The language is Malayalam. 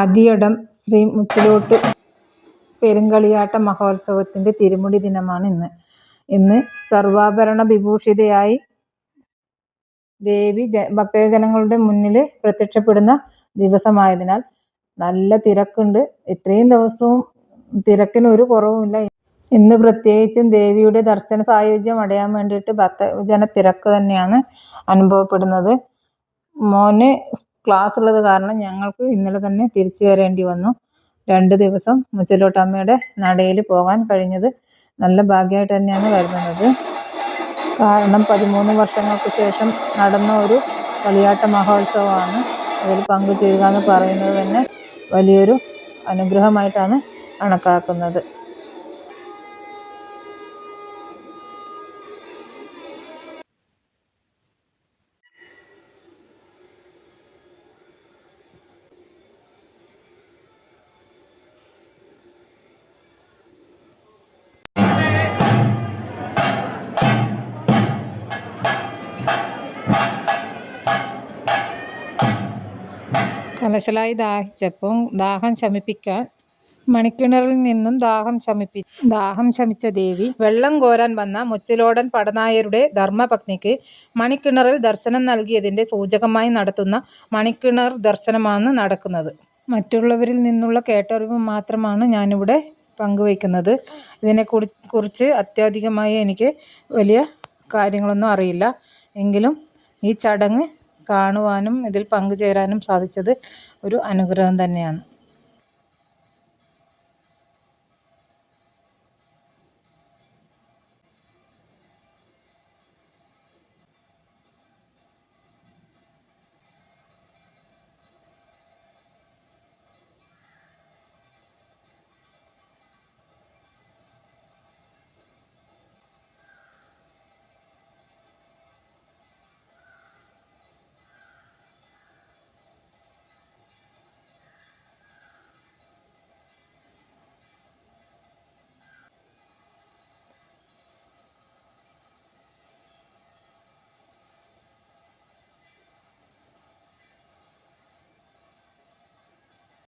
അതിയടം ശ്രീ മുച്ചിലോട്ട് പെരുങ്കളിയാട്ട മഹോത്സവത്തിന്റെ തിരുമുടി ദിനമാണ് ഇന്ന് സർവാഭരണ വിഭൂഷിതയായി ദേവി ഭക്തജനങ്ങളുടെ മുന്നിൽ പ്രത്യക്ഷപ്പെടുന്ന ദിവസമായതിനാൽ നല്ല തിരക്കുണ്ട്. ഇത്രയും ദിവസവും തിരക്കിന് ഒരു കുറവുമില്ല. ഇന്ന് പ്രത്യേകിച്ചും ദേവിയുടെ ദർശന സായുജ്യം അടയാൻ വേണ്ടിയിട്ട് ഭക്തജന തിരക്ക് തന്നെയാണ് അനുഭവപ്പെടുന്നത്. മോന് ക്ലാസ് ഉള്ളത് കാരണം ഞങ്ങൾക്ക് ഇന്നലെ തന്നെ തിരിച്ചു വരേണ്ടി വന്നു. 2 ദിവസം മുച്ചിലോട്ടമ്മയുടെ നടയിൽ പോകാൻ കഴിഞ്ഞത് നല്ല ഭാഗ്യമായിട്ട് തന്നെയാണ് കരുതുന്നത്. കാരണം 13 വർഷങ്ങൾക്ക് ശേഷം നടന്ന ഒരു കളിയാട്ട മഹോത്സവമാണ്. അതിൽ പങ്കുചേരുക എന്ന് പറയുന്നത് തന്നെ വലിയൊരു അനുഗ്രഹമായിട്ടാണ് കണക്കാക്കുന്നത്. കലശലായി ദാഹിച്ചപ്പോൾ ദാഹം ശമിപ്പിക്കാൻ മണിക്കിണറിൽ നിന്നും ദാഹം ശമിച്ച ദേവി വെള്ളം കോരാൻ വന്ന മുച്ചിലോടൻ പടനായരുടെ ധർമ്മപത്നിക്ക് മണിക്കിണറിൽ ദർശനം നൽകിയതിന്റെ സൂചകമായി നടത്തുന്ന മണിക്കിണർ ദർശനമാണ് നടക്കുന്നത്. മറ്റുള്ളവരിൽ നിന്നുള്ള കേട്ടറിവ് മാത്രമാണ് ഞാനിവിടെ പങ്കുവയ്ക്കുന്നത്. ഇതിനെക്കുറിച്ച് അത്യധികമായി എനിക്ക് വലിയ കാര്യങ്ങളൊന്നും അറിയില്ല. എങ്കിലും ഈ ചടങ്ങ് കാണുവാനും ഇതിൽ പങ്കുചേരാനും സാധിച്ചത് ഒരു അനുഗ്രഹം തന്നെയാണ്.